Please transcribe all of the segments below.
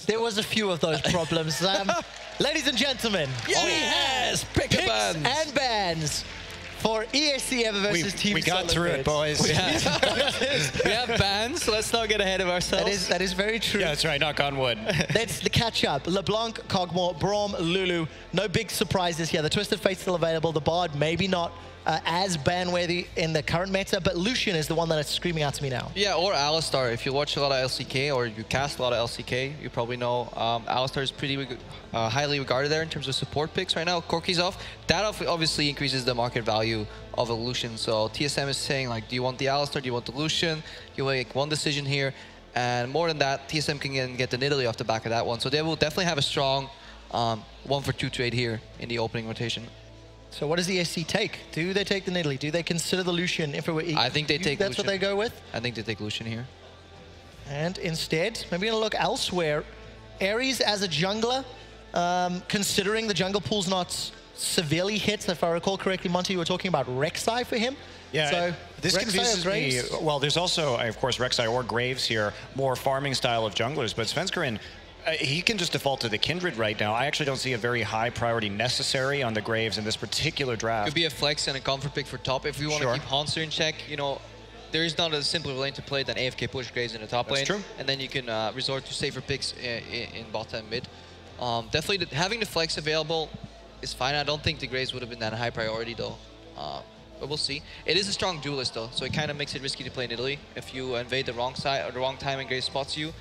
There was a few of those problems. Ladies and gentlemen, Yes! Picks and bans for ESC Ever versus Team We got through it, boys. We have bans, so let's not get ahead of ourselves. That is very true. Yeah, that's right. Knock on wood. That's the catch-up. LeBlanc, Cogmore, Braum, Lulu. No big surprises here. The Twisted Fate's still available. The Bard, maybe not as ban-worthy in the current meta, but Lucian is the one that is screaming out to me now. Yeah, or Alistar. If you watch a lot of LCK or you cast a lot of LCK, you probably know Alistar is pretty highly regarded there in terms of support picks right now. Corki's off. That obviously increases the market value of a Lucian. So TSM is saying, like, do you want the Alistar? Do you want the Lucian? You make one decision here. And more than that, TSM can get the Nidalee off the back of that one. So they will definitely have a strong 1-for-2 trade here in the opening rotation. So what does the SC take? Do they take the Nidalee? Do they consider the Lucian if it were equal? I think they take That's Lucian. what they go with? I think they take Lucian here. And instead, maybe gonna look elsewhere. Ares as a jungler, considering the jungle pool's not severely hit, if I recall correctly, Monty, you were talking about Rek'Sai for him. Yeah, so this Rek'Sai confuses or me. Graves? Well, there's also, of course, Rek'Sai or Graves here, more farming style of junglers, but Svenskeren, he can just default to the Kindred right now. I actually don't see a very high priority necessary on the Graves in this particular draft. Could be a flex and a comfort pick for top. If you want to keep Hanser in check, you know, there is not a simpler lane to play than AFK push Graves in the top lane. That's true. And then you can resort to safer picks in bot and mid. Definitely having the flex available is fine. I don't think the Graves would have been that high priority though. But we'll see. It is a strong duelist though, so it kind of makes it risky to play in Italy. If you invade the wrong side or the wrong time and Graves spots you,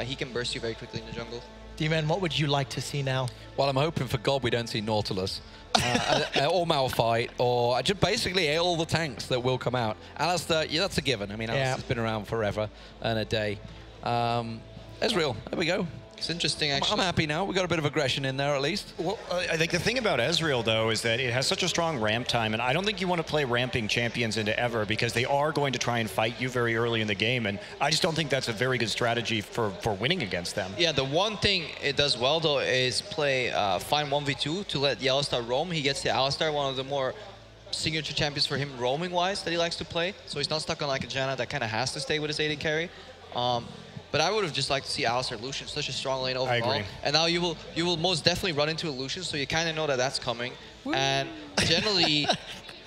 he can burst you very quickly in the jungle. D-Man, what would you like to see now? Well, I'm hoping for God we don't see Nautilus or Malphite or just basically all the tanks that will come out. Alistar, yeah, that's a given. I mean, Alistar's been around forever and a day. Ezreal, there we go. It's interesting, actually. I'm happy now. We got a bit of aggression in there, at least. Well, I think the thing about Ezreal, though, is that it has such a strong ramp time, and I don't think you want to play ramping champions into Ever because they are going to try and fight you very early in the game, and I just don't think that's a very good strategy for winning against them. Yeah, the one thing it does well, though, is play fine 1v2 to let the Alistar roam. He gets the Alistar, one of the more signature champions for him roaming-wise that he likes to play, so he's not stuck on like a Janna that kind of has to stay with his AD carry. But I would have just liked to see Alistar Lucian, such a strong lane overall. I agree. And now you will most definitely run into a Lucian, so you kind of know that that's coming. Woo. And generally,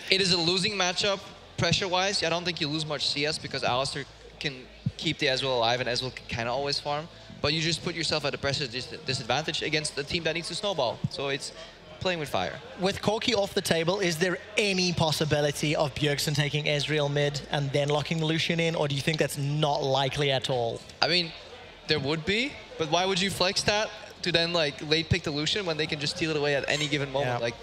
it is a losing matchup pressure-wise. I don't think you lose much CS because Alistar can keep the Ezreal alive, and Ezreal can kind of always farm. But you just put yourself at a pressure disadvantage against a team that needs to snowball. So it's playing with fire. With Corki off the table, is there any possibility of Bjergsen taking Ezreal mid and then locking Lucian in, or do you think that's not likely at all? I mean, there would be, but why would you flex that to then like late pick the Lucian when they can just steal it away at any given moment? Like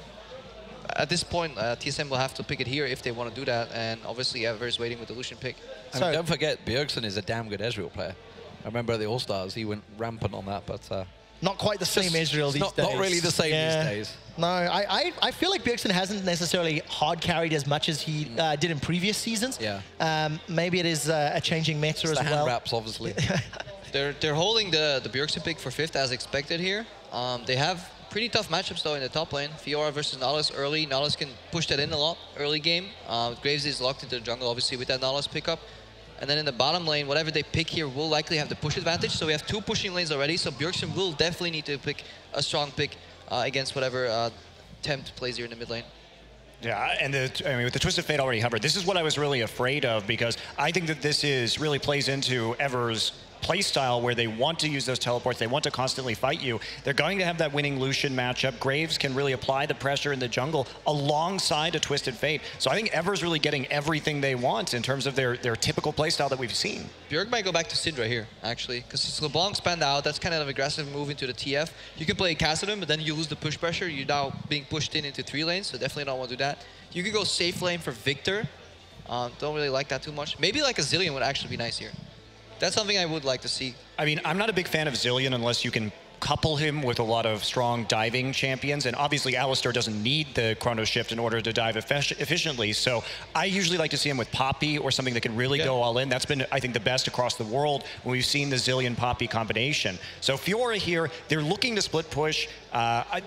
at this point, TSM will have to pick it here if they want to do that, and obviously Ever is waiting with the Lucian pick. I mean, don't forget, Bjergsen is a damn good Ezreal player. I remember at the All-Stars, he went rampant on that, but... not quite the same Ezreal these days. Not really the same these days. No, I feel like Bjergsen hasn't necessarily hard carried as much as he did in previous seasons. Yeah. Maybe it is a changing meta as well. Hand wraps, obviously. They're holding the Bjergsen pick for 5th as expected here. They have pretty tough matchups though in the top lane. Fiora versus Nautilus early. Nautilus can push that in a lot early game. Graves is locked into the jungle obviously with that Nautilus pickup. And then in the bottom lane, whatever they pick here will likely have the push advantage. So we have 2 pushing lanes already. So Bjergsen will definitely need to pick a strong pick against whatever Tempt plays here in the mid lane. Yeah, and I mean, with the Twisted Fate already hovered, this is what I was really afraid of, because I think that this really plays into Ever's playstyle where they want to use those teleports, they want to constantly fight you. They're going to have that winning Lucian matchup. Graves can really apply the pressure in the jungle alongside a Twisted Fate. So I think Ever's really getting everything they want in terms of their typical playstyle that we've seen. Bjerg might go back to Syndra here, actually, because LeBlanc spanned out. That's kind of an aggressive move into the TF. You can play Cassadin, but then you lose the push pressure. You're now being pushed into 3 lanes, so definitely don't want to do that. You could go safe lane for Victor. Don't really like that too much. Maybe like a Zillion would actually be nice here. That's something I would like to see. I mean, I'm not a big fan of Zillion unless you can couple him with a lot of strong diving champions, and obviously Alistar doesn't need the Chrono Shift in order to dive efficiently, so I usually like to see him with Poppy or something that can really go all in. That's been, I think, the best across the world when we've seen the Zillion-Poppy combination. So Fiora here, they're looking to split push.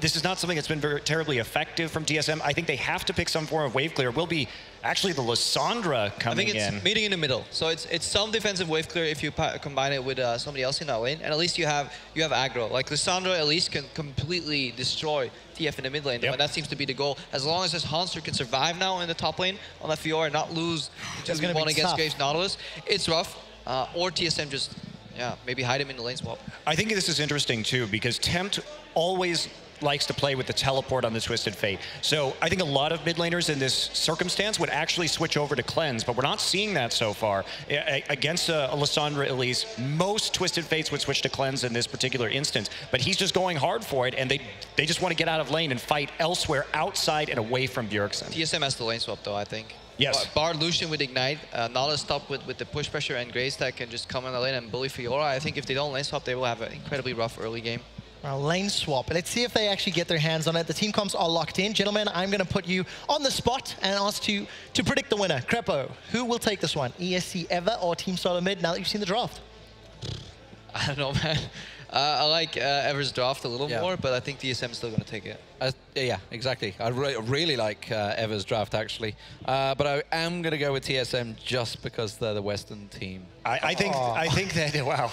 This is not something that's been very terribly effective from TSM. I think they have to pick some form of wave clear. It will be actually the Lissandra coming in. I think it's meeting in the middle. So it's some defensive wave clear if you combine it with somebody else in that lane, and at least you have aggro. Like Lissandra at least can completely destroy TF in the mid lane, and that seems to be the goal. As long as this Hanster can survive now in the top lane on that Fiora and not lose 2v1 against Graves Nautilus, it's rough. Or TSM just, maybe hide him in the lane swap. I think this is interesting too, because Tempt always likes to play with the teleport on the Twisted Fate. So I think a lot of mid laners in this circumstance would actually switch over to Cleanse, but we're not seeing that so far. Against a Lissandra at least, most Twisted Fates would switch to Cleanse in this particular instance, but he's just going hard for it, and they just want to get out of lane and fight elsewhere outside and away from Bjergsen. TSM has the lane swap though, I think. Yes. Bar Lucian with Ignite, Nautilus top with the push pressure, and Graves that can just come in the lane and bully Fiora. I think if they don't lane swap, they will have an incredibly rough early game. Well, lane swap. Let's see if they actually get their hands on it. The team comps are locked in. Gentlemen, I'm going to put you on the spot and ask you to predict the winner. Crepo, who will take this one? ESC Ever or Team Solo Mid now that you've seen the draft? I don't know, man. I like Ever's draft a little more, but I think TSM is still going to take it. Yeah, exactly. I really like Ever's draft, actually. But I am going to go with TSM just because they're the Western team. I think that, wow.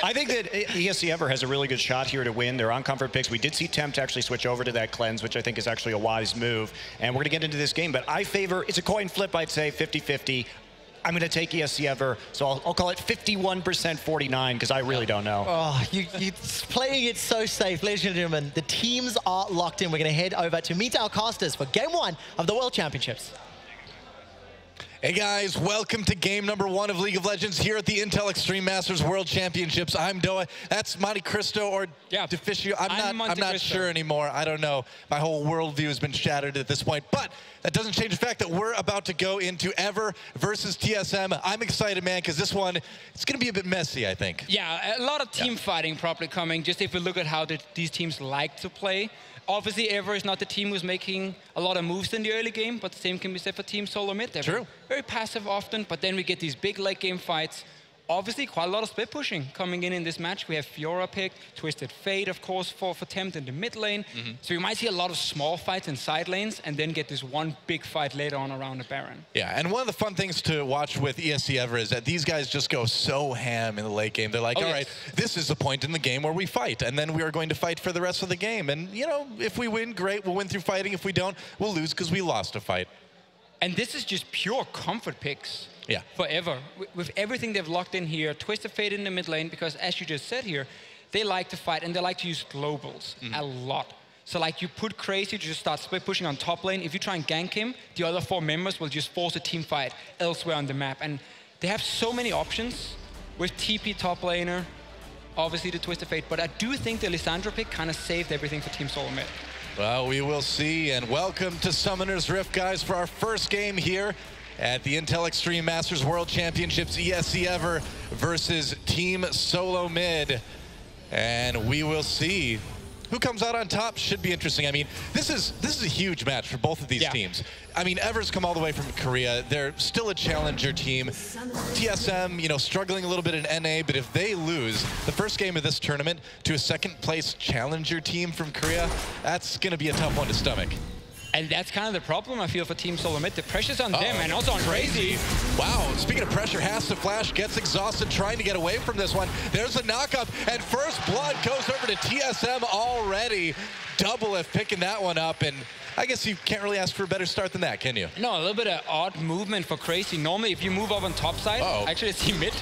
I think that ESC Ever has a really good shot here to win. They're on comfort picks. We did see Tempt actually switch over to that Cleanse, which I think is actually a wise move. And we're going to get into this game, but I favor, it's a coin flip, I'd say, 50-50. I'm going to take ESC Ever, so I'll call it 51% 49, because I really don't know. Oh, you're playing it so safe. Ladies and gentlemen, the teams are locked in. We're going to head over to meet our casters for Game 1 of the World Championships. Hey guys, welcome to game number 1 of League of Legends here at the Intel Extreme Masters World Championships. I'm Doa. That's Monte Cristo or Deficio. I'm not sure anymore. I don't know. My whole worldview has been shattered at this point. But that doesn't change the fact that we're about to go into Ever versus TSM. I'm excited, man, because this one, it's going to be a bit messy, I think. Yeah, a lot of team fighting probably coming. Just if we look at how these teams like to play. Obviously, Ever is not the team who's making a lot of moves in the early game, but the same can be said for Team Solo Mid. They're very passive often, but then we get these big late game fights. Obviously, quite a lot of split pushing coming in this match. We have Fiora picked, Twisted Fate, of course, for Tempt in the mid lane. So you might see a lot of small fights in side lanes, and then get this one big fight later on around the Baron. Yeah, and one of the fun things to watch with ESC Ever is that these guys just go so ham in the late game. They're like, all right, this is the point in the game where we fight, and then we are going to fight for the rest of the game. And, you know, if we win, great, we'll win through fighting. If we don't, we'll lose because we lost a fight. And this is just pure comfort picks. Forever. With everything they've locked in here, Twisted Fate in the mid lane, because as you just said here, they like to fight and they like to use globals a lot. So like you put Crazy to just start split pushing on top lane. If you try and gank him, the other 4 members will just force a team fight elsewhere on the map. And they have so many options with TP top laner, obviously the Twisted Fate, but I do think the Lissandra pick kind of saved everything for Team Solo Mid. Well, we will see, and welcome to Summoner's Rift, guys, for our first game here at the Intel Extreme Masters World Championships, ESC Ever versus Team Solo Mid. And we will see who comes out on top. Should be interesting. I mean, this is a huge match for both of these teams. I mean, Ever's come all the way from Korea. They're still a challenger team. TSM, you know, struggling a little bit in NA, but if they lose the first game of this tournament to a second-place challenger team from Korea, that's going to be a tough one to stomach. And that's kind of the problem, I feel, for Team Solo Mid. The pressure's on them and also on Crazy. Wow, speaking of pressure, has to flash, gets exhausted, trying to get away from this one. There's a knockup, and first blood goes over to TSM already. Doublelift picking that one up, and I guess you can't really ask for a better start than that, can you? No, a little bit of odd movement for Crazy. Normally, if you move up on top side, actually it's Team Mid.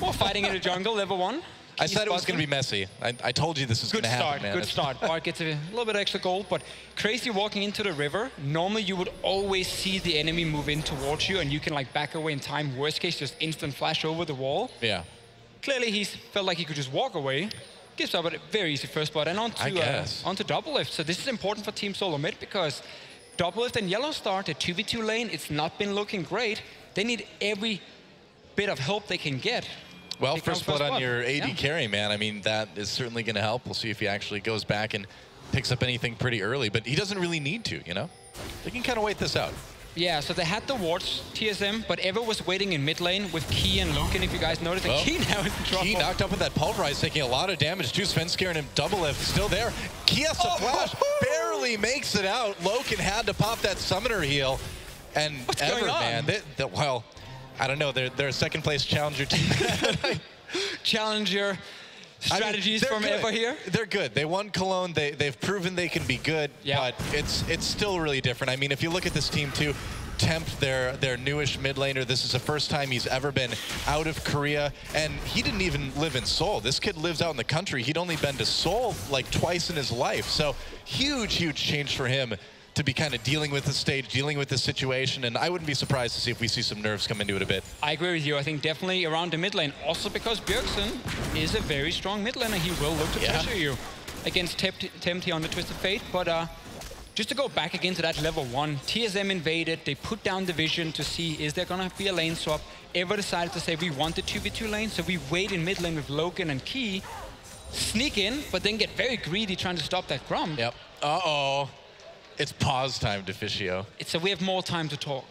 Or fighting in the jungle, level 1. I said it was going to be messy. I told you this was going to happen, man. Good start. Bart gets a little bit extra gold, but Crazy walking into the river. Normally, you would always see the enemy move in towards you, and you can like back away in time. Worst case, just instant flash over the wall. Yeah. Clearly, he felt like he could just walk away. Gives up a very easy first blood, and onto Doublelift. So this is important for Team Solo Mid because Doublelift and Yellow Star, the 2v2 lane, it's not been looking great. They need every bit of help they can get. Well, first blood on your AD carry, man. I mean, that is certainly going to help. We'll see if he actually goes back and picks up anything pretty early, but he doesn't really need to, you know? They can kind of wait this out. Yeah, so they had the wards, TSM, but Ever was waiting in mid lane with Key and Loken, if you guys noticed. And Key now is in trouble. Key knocked up with that pulverize, taking a lot of damage too. Sven scaring him. Doublelift still there. Key has to flash, barely makes it out. Loken had to pop that summoner heal. And What's Ever, going on? man, well, I don't know. They're a second place challenger team. Challenger strategies they're from good. Ever here. They're good. They won Cologne. They've proven they can be good, Yeah. but it's still really different. I mean, if you look at this team too, Temp, their newish mid laner, this is the first time he's ever been out of Korea, and he didn't even live in Seoul. This kid lives out in the country. He'd only been to Seoul like twice in his life, so huge change for him to be kind of dealing with the stage, dealing with the situation, and I wouldn't be surprised to see if we see some nerves come into it a bit. I agree with you. I think definitely around the mid lane. Also because Bjergsen is a very strong mid laner. He will look to pressure you against Tempt here on the Twisted Fate. But just to go back again to that level 1, TSM invaded. They put down the vision to see, is there going to be a lane swap? Ever decided to say, we want the 2v2 lane, so we wait in mid lane with Logan and Key, sneak in, but then get very greedy trying to stop that Grump. Yep. Uh-oh. It's pause time, Deficio. So we have more time to talk.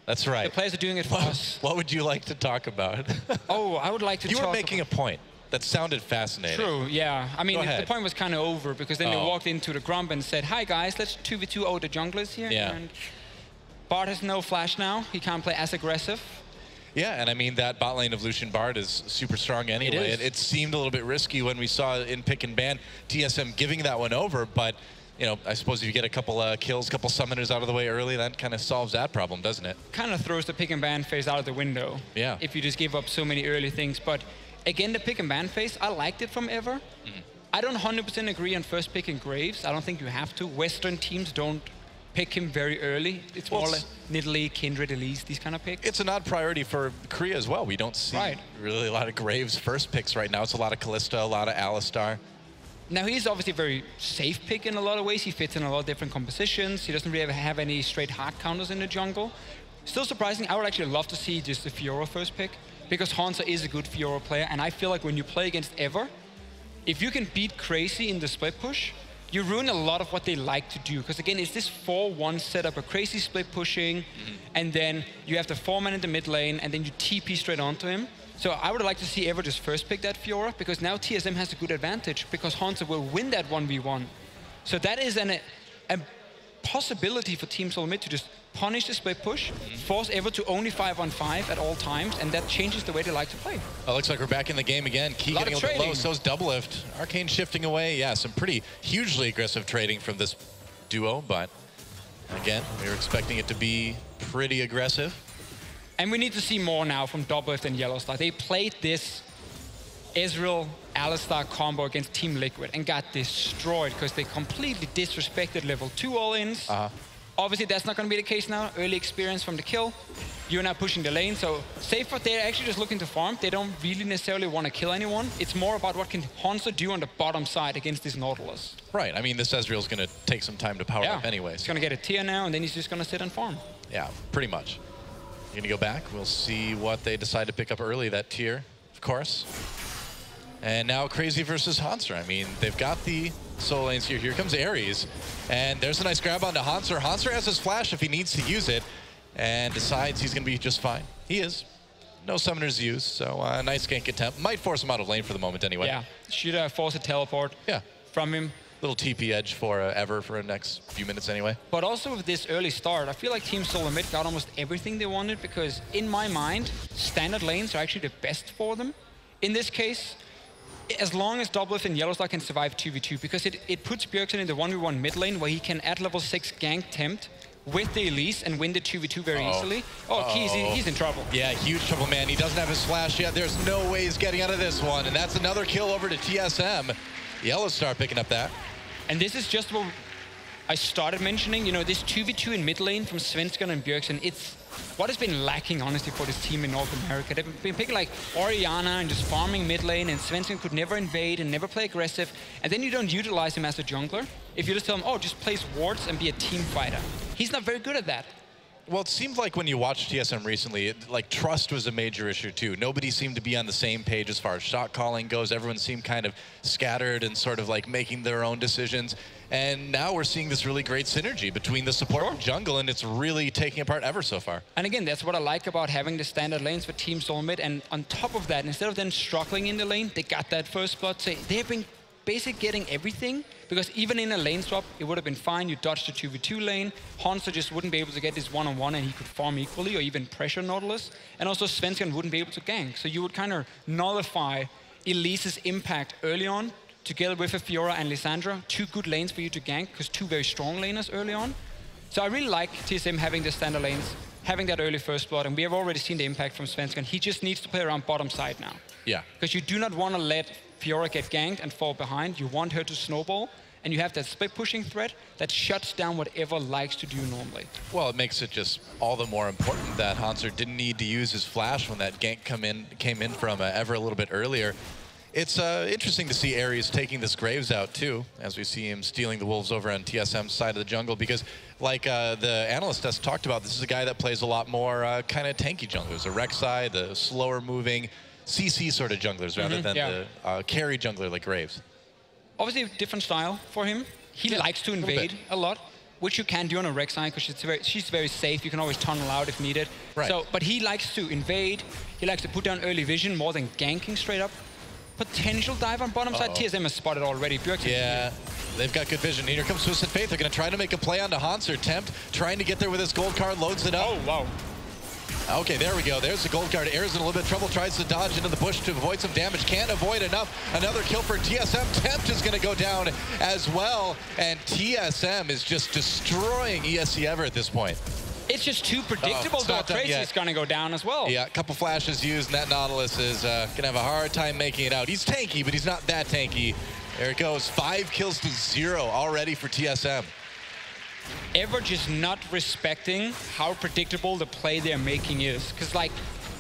That's right. The players are doing it for us. What would you like to talk about? Oh, I would like to talk You were making a point that sounded fascinating. True, yeah. I mean, Go ahead. the point was kind of over because then they walked into the Grump and said, hi guys, let's 2v2 the junglers here. Yeah. And Bart has no flash now. He can't play as aggressive. Yeah, and I mean, that bot lane of Lucian Bard is super strong anyway. It is. It seemed a little bit risky when we saw in pick and ban TSM giving that one over, but you know, I suppose if you get a couple kills, couple summoners out of the way early, that kind of solves that problem, doesn't it? Kind of throws the pick and ban phase out of the window. Yeah. If you just give up so many early things. But again, the pick and ban phase, I liked it from Ever. I don't 100% agree on first picking Graves. I don't think you have to. Western teams don't pick him very early. It's more like Nidalee, Kindred, Elise, these kind of picks. It's an odd priority for Korea as well. We don't see really a lot of Graves first picks right now. It's a lot of Kalista, a lot of Alistar. Now, he's obviously a very safe pick in a lot of ways. He fits in a lot of different compositions. He doesn't really have any straight hard counters in the jungle. Still surprising, I would actually love to see just the Fiora first pick, because Hansa is a good Fiora player, and I feel like when you play against Ever, if you can beat Crazy in the split push, you ruin a lot of what they like to do. Because again, it's this 4-1 setup, a Crazy split pushing, and then you have the 4-man in the mid lane, and then you TP straight onto him. So I would like to see Ever just first pick that Fiora, because now TSM has a good advantage, because Hansa will win that 1v1. So that is a possibility for Team Solomid to just punish the split push, force Ever to only 5-on-5 at all times, and that changes the way they like to play. Oh, looks like we're back in the game again. Key getting a little bit low, so's Doublelift. Arcane shifting away. Yeah, some pretty hugely aggressive trading from this duo, but again, we were expecting it to be pretty aggressive. And we need to see more now from Doublelift and Yellowstar. They played this Ezreal-Alistar combo against Team Liquid and got destroyed because they completely disrespected level 2 all-ins. Obviously, that's not going to be the case now. Early experience from the kill. You're now pushing the lane, so Safer, they're actually just looking to farm. They don't really necessarily want to kill anyone. It's more about what can Hansa do on the bottom side against this Nautilus. Right, I mean, this Ezreal's going to take some time to power up anyways. He's going to get a tier now, and then he's just going to sit and farm. Yeah, pretty much. You're going to go back. We'll see what they decide to pick up early, that tier, of course. And now Crazy versus Hanser. I mean, they've got the solo lanes here. Here comes Ares. And there's a nice grab onto Hanser. Hanser has his flash if he needs to use it, and decides he's going to be just fine. He is. No summoners used, so nice gank attempt. Might force him out of lane for the moment anyway. Yeah, should force a teleport from him. Little TP edge for Ever for the next few minutes anyway. But also with this early start, I feel like Team Solomid got almost everything they wanted, because in my mind, standard lanes are actually the best for them. In this case, as long as Doublelift and Yellowstar can survive 2v2, because it puts Bjergsen in the 1v1 mid lane where he can at level 6 gank Tempt with the Elise and win the 2v2 very easily. Oh, he's in trouble. Yeah, huge trouble, man. He doesn't have his flash yet. There's no way he's getting out of this one, and that's another kill over to TSM. Yellowstar picking up that. And this is just what I started mentioning, you know, this 2v2 in mid lane from Svensson and Bjergsen, it's what has been lacking, honestly, for this team in North America. They've been picking like Orianna and just farming mid lane, and Svensson could never invade and never play aggressive, and then you don't utilize him as a jungler. If you just tell him, oh, just place wards and be a team fighter. He's not very good at that. Well, it seemed like when you watched TSM recently, like trust was a major issue too. Nobody seemed to be on the same page as far as shot calling goes. Everyone seemed kind of scattered and sort of like making their own decisions. And now we're seeing this really great synergy between the support and jungle, and it's really taking apart Ever so far. And again, that's what I like about having the standard lanes for Team Solomid. And on top of that, instead of them struggling in the lane, they got that first blood. So they've been basically getting everything, Because even in a lane swap, it would have been fine. You dodged the 2v2 lane. Hansa just wouldn't be able to get this one-on-one, and he could farm equally or even pressure Nautilus. And also Svensson wouldn't be able to gank. So you would kind of nullify Elise's impact early on, together with a Fiora and Lissandra. 2 good lanes for you to gank, because 2 very strong laners early on. So I really like TSM having the standard lanes, having that early first blood, and we have already seen the impact from Svensson. He just needs to play around bottom side now. Yeah. Because you do not want to let Fiora get ganked and fall behind. You want her to snowball, and you have that split pushing threat that shuts down whatever likes to do normally. Well, it makes it just all the more important that Hanser didn't need to use his flash when that gank came in from Ever a little bit earlier. It's interesting to see Ares taking this Graves out too, as we see him stealing the Wolves over on TSM's side of the jungle, because like the analyst has talked about, this is a guy that plays a lot more kind of tanky junglers, the Rek'Sai, the slower moving CC sort of junglers rather than the carry jungler like Graves. Obviously a different style for him. He likes to invade a lot, which you can do on a Rek'Sai because she's very safe. You can always tunnel out if needed. Right. So, but he likes to invade. He likes to put down early vision more than ganking straight up. Potential dive on bottom side. TSM has spotted already. Yeah, they've got good vision. Here comes Twisted Faith. They're going to try to make a play onto Hanser. Tempt, trying to get there with his gold card, loads it up. Oh, wow. Okay, there we go. There's the gold card. Air's in a little bit of trouble. Tries to dodge into the bush to avoid some damage. Can't avoid enough. Another kill for TSM. Tempt is going to go down as well. And TSM is just destroying ESC Ever at this point. It's just too predictable, though. Crazy's going to go down as well. Yeah, a couple flashes used, and that Nautilus is going to have a hard time making it out. He's tanky, but he's not that tanky. There it goes. 5 kills to 0 already for TSM. Ever just not respecting how predictable the play they're making is. Because, like,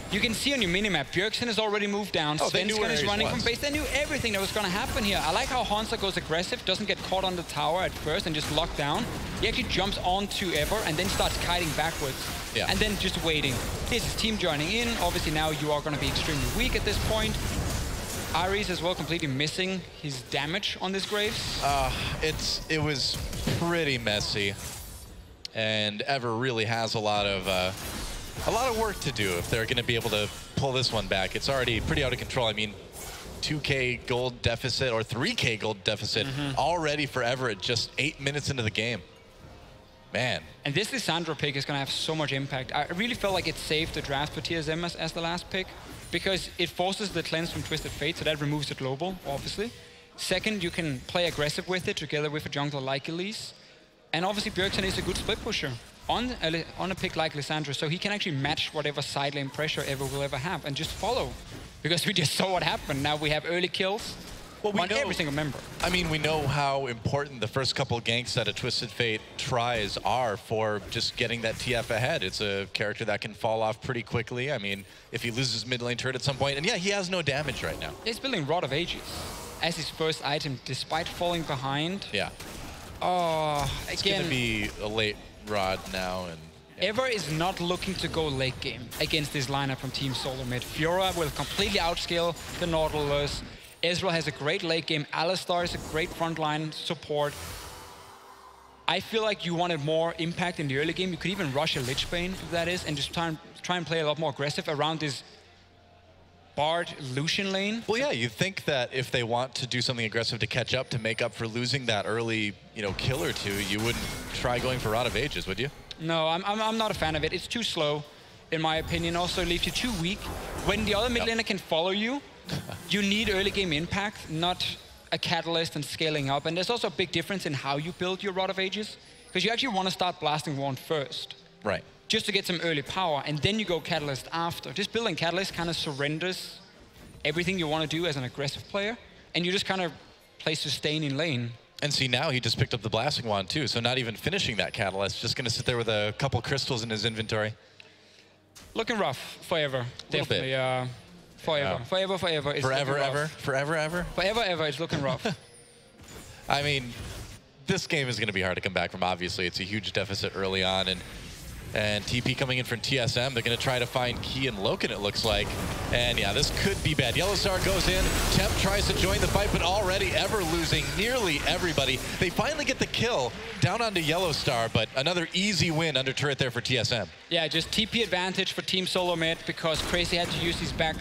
you can see on your minimap, Bjergsen has already moved down. Svensson is running from base. They knew everything that was going to happen here. I like how Hansa goes aggressive, doesn't get caught on the tower at first and just locked down. He actually jumps onto Ever and then starts kiting backwards. Yeah. And then just waiting. Here's his team joining in. Obviously now you are going to be extremely weak at this point. Ares as well, completely missing his damage on this Graves. It was pretty messy. And Ever really has a lot of work to do if they're going to be able to pull this one back. It's already pretty out of control. I mean, 2K gold deficit or 3K gold deficit already for Ever at just 8 minutes into the game. Man. And this Lissandra pick is going to have so much impact. I really felt like it saved the draft for TSM as the last pick, because it forces the cleanse from Twisted Fate, so that removes the global, obviously. Second, you can play aggressive with it together with a jungler like Elise. And obviously Bjergsen is a good split pusher on a pick like Lissandra, so he can actually match whatever side lane pressure Ever will ever have and just follow. Because we just saw what happened. Now we have early kills on every single member. I mean, we know how important the first couple of ganks that a Twisted Fate tries are for just getting that TF ahead. It's a character that can fall off pretty quickly. I mean, if he loses mid lane turret at some point, and yeah, he has no damage right now. He's building Rod of Ages as his first item, despite falling behind. Yeah. Oh, it's going to be a late Rod now. And Ever is not looking to go late game against this lineup from Team Solo Mid. Fiora will completely outscale the Nautilus. Ezreal has a great late game. Alistar is a great frontline support. I feel like you wanted more impact in the early game. You could even rush a Lich Bane, if that is, and just try and play a lot more aggressive around this Bard Lucian lane. Well, yeah, you think that if they want to do something aggressive to catch up, to make up for losing that early, kill or two, you wouldn't try going for Rod of Ages, would you? No, I'm not a fan of it. It's too slow, in my opinion. Also, it leaves you too weak. When the other mid laner can follow you, you need early game impact, not a catalyst and scaling up. And there's also a big difference in how you build your Rod of Ages, because you actually want to start blasting one first. Right. Just to get some early power, and then you go Catalyst after. Just building Catalyst kind of surrenders everything you want to do as an aggressive player, and you just kind of play sustain in lane. And see, now he just picked up the Blasting Wand too, so not even finishing that Catalyst, just going to sit there with a couple crystals in his inventory. Looking rough forever, definitely. Forever. Forever, it's looking rough. I mean, this game is going to be hard to come back from, obviously. It's a huge deficit early on, and TP coming in from TSM. They're going to try to find Key and Loken, it looks like. And yeah, this could be bad. Yellowstar goes in. Temp tries to join the fight, but already Ever losing nearly everybody. They finally get the kill down onto Yellowstar, but another easy win under turret there for TSM. Yeah, just TP advantage for Team Solo Mid, because Crazy had to use his back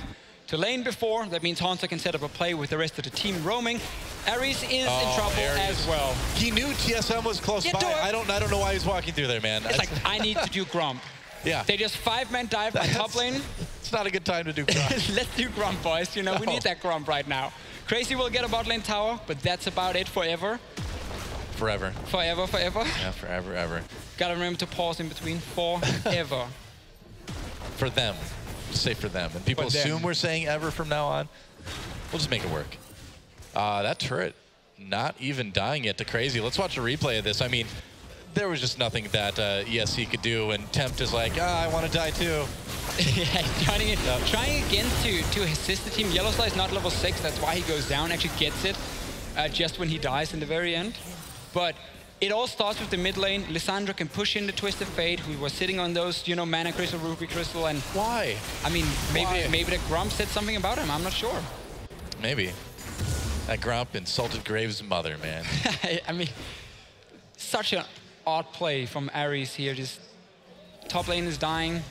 to lane before. That means Hansa can set up a play with the rest of the team roaming. Aries is in trouble as well. He knew TSM was close by. I don't know why he's walking through there, man. It's like, I need to do Grump. Yeah. They just 5-man dive my top lane. It's not a good time to do Grump. Let's do Grump, boys. You know, we need that Grump right now. Crazy will get a bot lane tower, but that's about it forever. Forever. Forever, forever. Yeah, forever, ever. Gotta remember to pause in between. Forever. For them. Just say for them. And people assume we're saying ever from now on. We'll just make it work. That turret not even dying yet to Crazy. Let's watch a replay of this. I mean, there was just nothing that ESC could do, and Tempt is like, I want to die too. Yeah, trying again to assist the team. Yellowstar is not level 6, that's why he goes down, actually gets it just when he dies in the very end. But it all starts with the mid lane. Lissandra can push in the Twisted Fate, who was sitting on those, you know, Mana Crystal, Ruby Crystal, and... Why? I mean, maybe the Grump said something about him, I'm not sure. Maybe. That Grump insulted Graves' mother, man. I mean, such an odd play from Aries here. Just top lane is dying,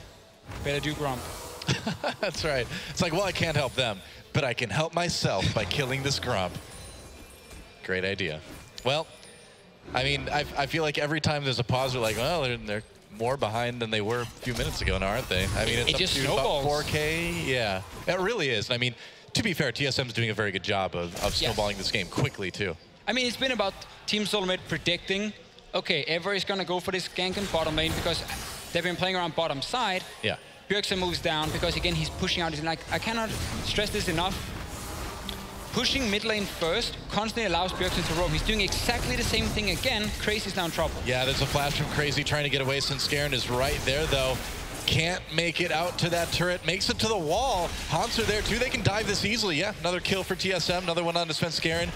better do Grump. That's right. It's like, well, I can't help them, but I can help myself by killing this Grump. Great idea. Well, I mean, I feel like every time there's a pause, we're like, well, they're more behind than they were a few minutes ago now, aren't they? I mean, it's just up to about 4K. Yeah, it really is. I mean, to be fair, TSM's doing a very good job of snowballing this game quickly, too. I mean, it's been about Team Solomid predicting, okay, Ever is going to go for this gank in bottom lane because they've been playing around bottom side. Yeah. Bjergsen moves down because, again, he's pushing out. He's like, I cannot stress this enough. Pushing mid lane first constantly allows Bjergsen to roam. He's doing exactly the same thing again. Crazy's now in trouble. Yeah, there's a flash from Crazy trying to get away. Scarin is right there, though. Can't make it out to that turret. Makes it to the wall. Haunts are there, too. They can dive this easily. Yeah, another kill for TSM. Another one on to Scarin.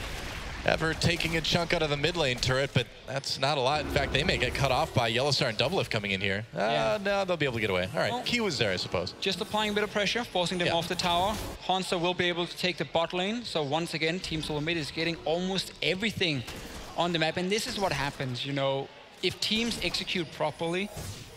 Ever taking a chunk out of the mid lane turret, but that's not a lot. In fact, they may get cut off by Yellowstar and Doublelift coming in here. No, they'll be able to get away. All right, well, Key was there, I suppose. Just applying a bit of pressure, forcing them off the tower. Hansa will be able to take the bot lane. So once again, Team Solomid is getting almost everything on the map. And this is what happens, you know, if teams execute properly,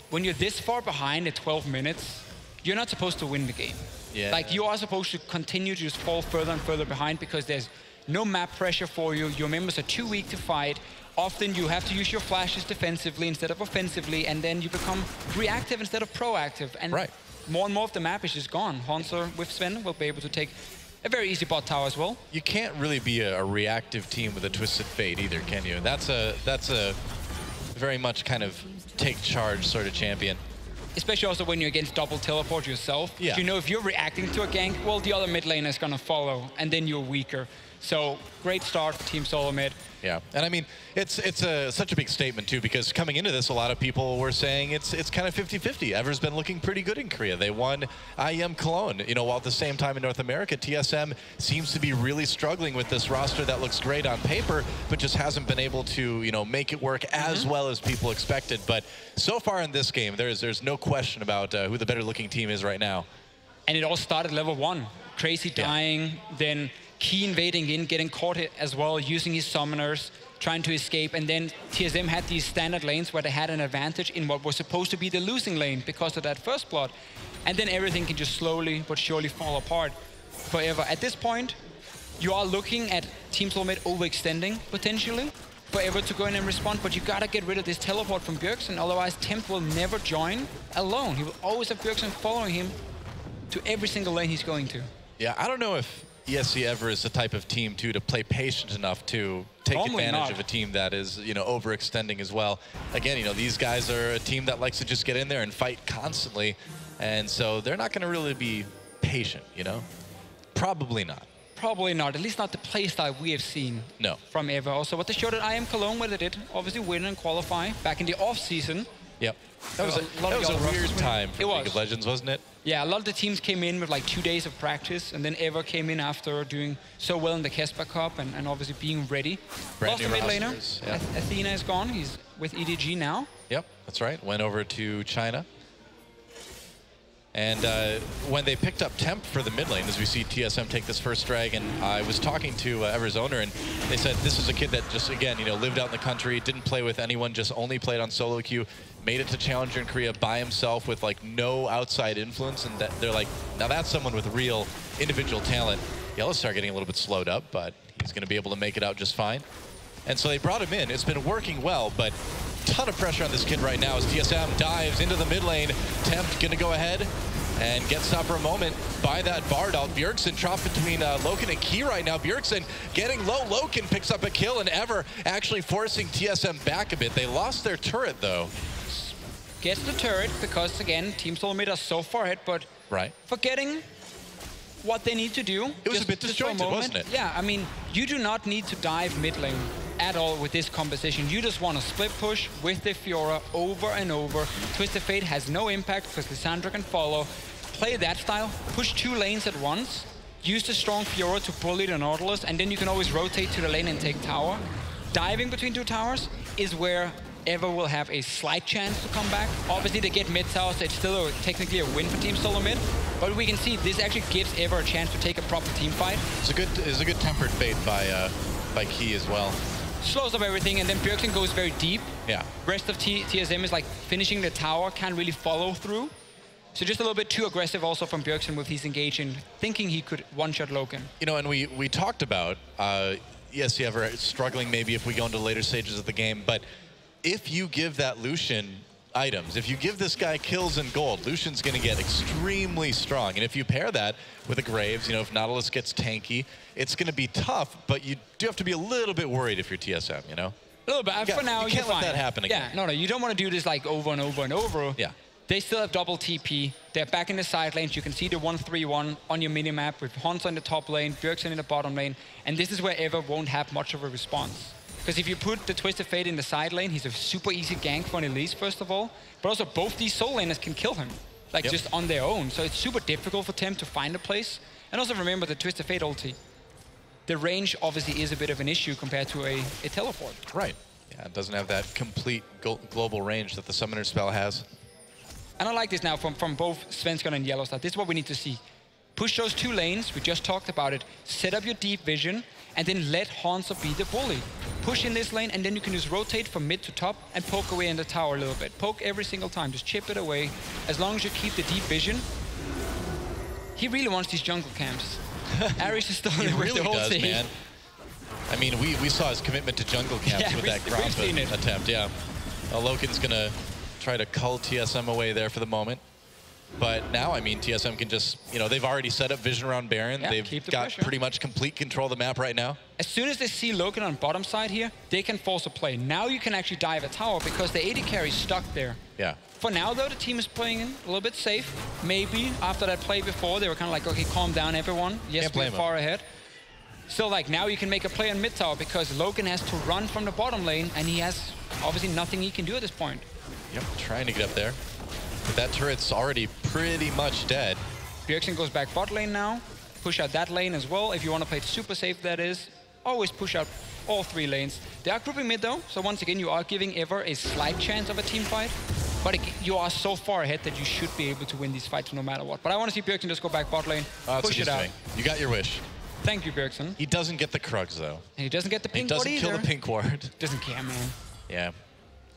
when you're this far behind at 12 minutes, you're not supposed to win the game. Yeah. Like, you are supposed to continue to just fall further and further behind because there's no map pressure for you. Your members are too weak to fight. Often you have to use your flashes defensively instead of offensively, and then you become reactive instead of proactive. And more and more of the map is just gone. Hansa with Sven will be able to take a very easy bot tower as well. You can't really be a reactive team with a Twisted Fate either, can you? That's a very much kind of take charge sort of champion. Especially also when you're against double teleport yourself. Yeah. You know, if you're reacting to a gank, well, the other mid laner is going to follow, and then you're weaker. So, great start for Team Solomid. Yeah, and I mean, it's such a big statement, too, because coming into this, a lot of people were saying it's kind of 50-50. Ever's been looking pretty good in Korea. They won IEM Cologne, you know, while at the same time in North America, TSM seems to be really struggling with this roster that looks great on paper, but just hasn't been able to, you know, make it work as well as people expected. But so far in this game, there's no question about who the better looking team is right now. And it all started level 1. Crazy dying, then Key invading in, getting caught as well, using his summoners, trying to escape, and then TSM had these standard lanes where they had an advantage in what was supposed to be the losing lane because of that first blood. And then everything can just slowly but surely fall apart forever. At this point, you are looking at Team Solomid overextending, potentially, forever to go in and respond, but you gotta get rid of this teleport from Bjergsen, otherwise Tempt will never join alone. He will always have Bjergsen following him to every single lane he's going to. Yeah, I don't know if ESC ever is the type of team, too, to play patient enough to take advantage of a team that is, you know, overextending as well. Again, you know, these guys are a team that likes to just get in there and fight constantly, and so they're not going to really be patient, you know? Probably not. Probably not, at least not the playstyle we have seen from Ever. Also, what they showed at IEM Cologne, where they did obviously win and qualify back in the off-season. Yep. That was a weird time for League of Legends, wasn't it? Yeah, a lot of the teams came in with like 2 days of practice, and then Ever came in after doing so well in the Kesper Cup and obviously being ready. Lost the mid laner. Yeah. Athena is gone. He's with EDG now. Yep, that's right. Went over to China. And when they picked up Temp for the mid lane, as we see TSM take this first drag, and I was talking to Ever's owner, and they said this is a kid that just, again, you know, lived out in the country, didn't play with anyone, just only played on solo queue, made it to Challenger in Korea by himself with like no outside influence, and that they're like, now that's someone with real individual talent. Yellowstar getting a little bit slowed up, but He's going to be able to make it out just fine. And so they brought him in. It's been working well, but ton of pressure on this kid right now as TSM dives into the mid lane. Tempt going to go ahead and get stopped for a moment by that Bardal. Bjergsen trapped between Loken and Key right now. Bjergsen getting low. Loken picks up a kill, and Ever actually forcing TSM back a bit. They lost their turret, though. Gets the turret because, again, Team Solo Mid are so far ahead, but forgetting what they need to do. It was a bit disjointed, wasn't it? Yeah, I mean, you do not need to dive mid lane at all with this composition. You just want to split push with the Fiora over and over. Twisted Fate has no impact because Lissandra can follow. Play that style, push 2 lanes at once, use the strong Fiora to bully the Nautilus, and then you can always rotate to the lane and take tower. Diving between 2 towers is where Ever will have a slight chance to come back. Obviously, they get mid tower, so it's still technically a win for Team Solo Mid. But we can see this actually gives Ever a chance to take a proper team fight. It's a good tempered fate by Key as well. Slows up everything, and then Bjergsen goes very deep. Yeah. Rest of TSM is like finishing the tower, can't really follow through. So just a little bit too aggressive also from Bjergsen with his engaging, thinking he could one-shot Loken. You know, and we talked about Ever struggling maybe if we go into later stages of the game, but if you give that Lucian items, if you give this guy kills and gold, Lucian's going to get extremely strong. And if you pair that with a Graves, you know, if Nautilus gets tanky, it's going to be tough, but you do have to be a little bit worried if you're TSM, you know? A little bit. For now, you can't let that happen again. Yeah, no, you don't want to do this like over and over and over. Yeah. They still have double TP. They're back in the side lanes. You can see the 1-3-1 on your minimap with Hansa in the top lane, Bjergsen in the bottom lane. And this is where Ever won't have much of a response. Because if you put the Twisted Fate in the side lane, he's a super easy gank for an Elise, first of all. But also, both these soul laners can kill him, like just on their own. So it's super difficult for Tempt to find a place. And also remember the Twisted Fate ulti. The range obviously is a bit of an issue compared to a teleport. Right. Yeah, it doesn't have that complete global range that the Summoner spell has. And I like this now from both Svensson and Yellowstar. This is what we need to see. Push those 2 lanes, we just talked about it. Set up your deep vision, and then let Hansa be the bully. Push in this lane, and then you can just rotate from mid to top and poke away in the tower a little bit. Poke every single time, just chip it away. As long as you keep the deep vision. He really wants these jungle camps. Ares is still in with the whole does, team. Man. I mean, we saw his commitment to jungle camps with that Grompa attempt, yeah. Loken's going to try to cull TSM away there for the moment. But now, I mean, TSM can just, you know, they've already set up vision around Baron. Yeah, they've got pretty much complete control of the map right now. As soon as they see Loken on bottom side here, they can force a play. Now you can actually dive a tower because the AD carry is stuck there. Yeah. For now, though, the team is playing a little bit safe. Maybe after that play before, they were kind of like, okay, calm down, everyone. Yes, we're far ahead. So, like, now you can make a play on mid tower because Loken has to run from the bottom lane, and he has obviously nothing he can do at this point. Yep, trying to get up there. But that turret's already pretty much dead. Bjergsen goes back bot lane now. Push out that lane as well. If you want to play super safe, that is. Always push out all 3 lanes. They are grouping mid though, so once again, you are giving Ever a slight chance of a team fight. But you are so far ahead that you should be able to win these fights no matter what. But I want to see Bjergsen just go back bot lane, push it out. You got your wish. Thank you, Bjergsen. He doesn't get the Krugs though. And he doesn't get the pink ward either. He doesn't kill the pink ward. Doesn't care, man. Yeah.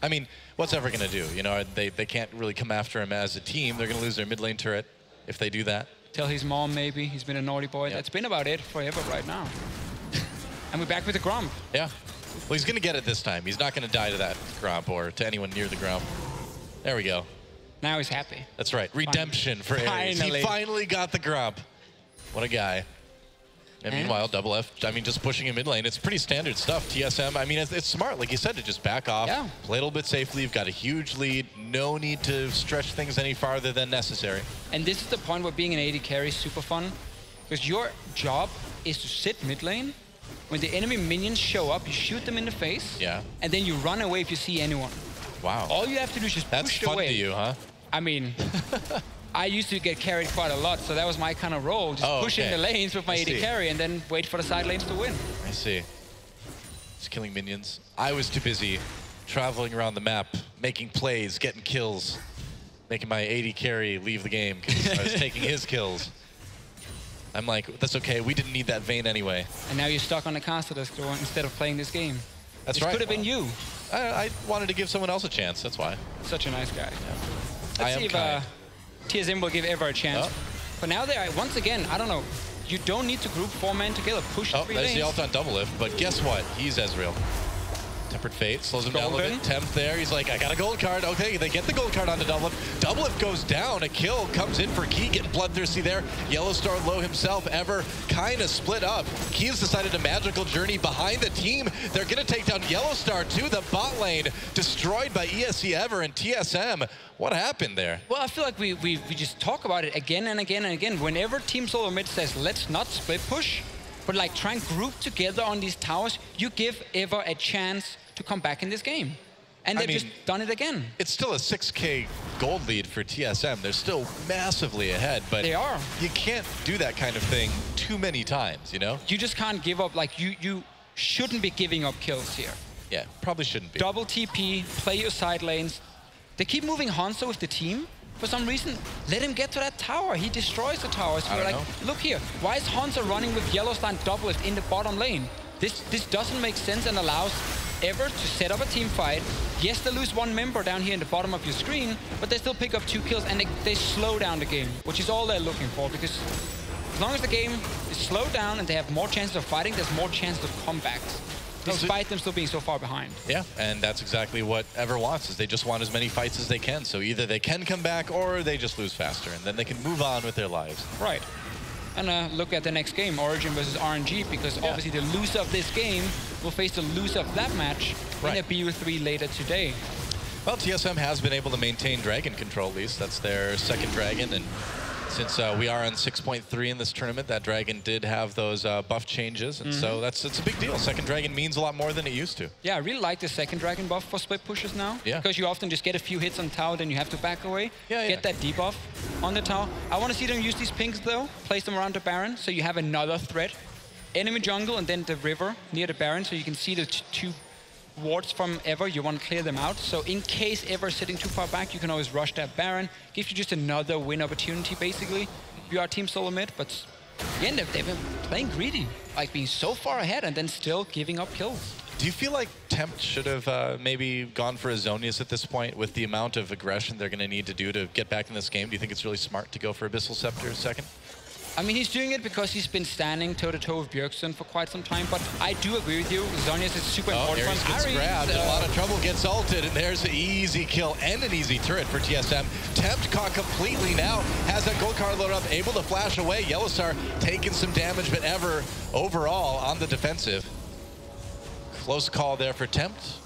I mean, what's Ever going to do? You know, they can't really come after him as a team. They're going to lose their mid lane turret if they do that. Tell his mom maybe. He's been a naughty boy. Yep. That's been about it for Ever right now. And we're back with the Gromp. Yeah. Well, he's going to get it this time. He's not going to die to that Gromp or to anyone near the Gromp. There we go. Now he's happy. That's right. Redemption for Ares. He finally got the Gromp. What a guy. And meanwhile, Double F, I mean, just pushing in mid lane. It's pretty standard stuff. TSM, I mean, it's smart, like you said, to just back off, play a little bit safely. You've got a huge lead. No need to stretch things any farther than necessary. And this is the point where being an AD carry is super fun. Because your job is to sit mid lane. When the enemy minions show up, you shoot them in the face. Yeah. And then you run away if you see anyone. Wow. All you have to do is just push away. That's fun to you, huh? I mean... I used to get carried quite a lot, so that was my kind of role. Just push in the lanes with my AD carry and then wait for the side lanes to win. I see. Just killing minions. I was too busy traveling around the map, making plays, getting kills, making my AD carry leave the game because I was taking his kills. I'm like, that's okay. We didn't need that Vayne anyway. And now you're stuck on the caster desk instead of playing this game. That's right. This could have been you. I wanted to give someone else a chance. That's why. Such a nice guy. Yeah. Let's see if TSM will give Ever a chance. But now they are, once again, I don't know. You don't need to group 4 men together. Push 3 there's lanes. the ult on double lift, but guess what? He's Ezreal. Tempered Fate slows him down a little bit. Temp there. He's like, I got a gold card. Okay, they get the gold card onto double lift. Double lift goes down. A kill comes in for Key, getting bloodthirsty there. Yellowstar low himself. Ever kind of split up. Key has decided to magical journey behind the team. They're going to take down Yellowstar to the bot lane. Destroyed by ESC Ever and TSM. What happened there? Well, I feel like we just talk about it again and again and again. Whenever Team Solo Mid says, let's not split push, but like try and group together on these towers, you give Ever a chance to come back in this game. And they've just done it again. It's still a 6K gold lead for TSM. They're still massively ahead, but they are. You can't do that kind of thing too many times, you know? You just can't give up. Like, you shouldn't be giving up kills here. Yeah, probably shouldn't be. Double TP, play your side lanes. They keep moving Hanzo with the team. For some reason, let him get to that tower. He destroys the towers. So we're like, look here. Why is Hanzo running with Yellowstone double lift in the bottom lane? This doesn't make sense and allows Ever to set up a team fight. Yes, they lose 1 member down here in the bottom of your screen, but they still pick up 2 kills and they slow down the game, which is all they're looking for, because as long as the game is slowed down and they have more chances of fighting, there's more chances of comebacks, despite them still being so far behind. Yeah, and that's exactly what Ever wants, is they just want as many fights as they can. So either they can come back or they just lose faster, and then they can move on with their lives. Right. And look at the next game, Origin versus RNG, because obviously the loser of this game will face the loser of that match in a BO3 later today. Well, TSM has been able to maintain dragon control, at least. That's their second dragon, and since we are on 6.3 in this tournament, that dragon did have those buff changes, and so it's a big deal. Second dragon means a lot more than it used to. Yeah, I really like the second dragon buff for split pushes now. Yeah. Because you often just get a few hits on tower, then you have to back away. Yeah, get that debuff on the tower. I want to see them use these pings though, place them around the Baron, so you have another threat. Enemy jungle and then the river near the Baron, so you can see the 2 wards from Ever, you want to clear them out. So in case Ever is sitting too far back, you can always rush that Baron. Gives you just another win opportunity, basically. You are Team Solo Mid, but again, they've been playing greedy, like being so far ahead and then still giving up kills. Do you feel like Tempt should have maybe gone for a Zonius at this point with the amount of aggression they're going to need to do to get back in this game? Do you think it's really smart to go for Abyssal Scepter second? I mean, he's doing it because he's been standing toe-to-toe with Bjergsen for quite some time, but I do agree with you. Zonius is super important for him. Gets grabbed, a lot of trouble, gets ulted, and there's an easy kill and an easy turret for TSM. Tempt caught completely now, has that gold card loaded up, able to flash away. Yellowstar taking some damage, but Ever overall on the defensive. Close call there for Tempt,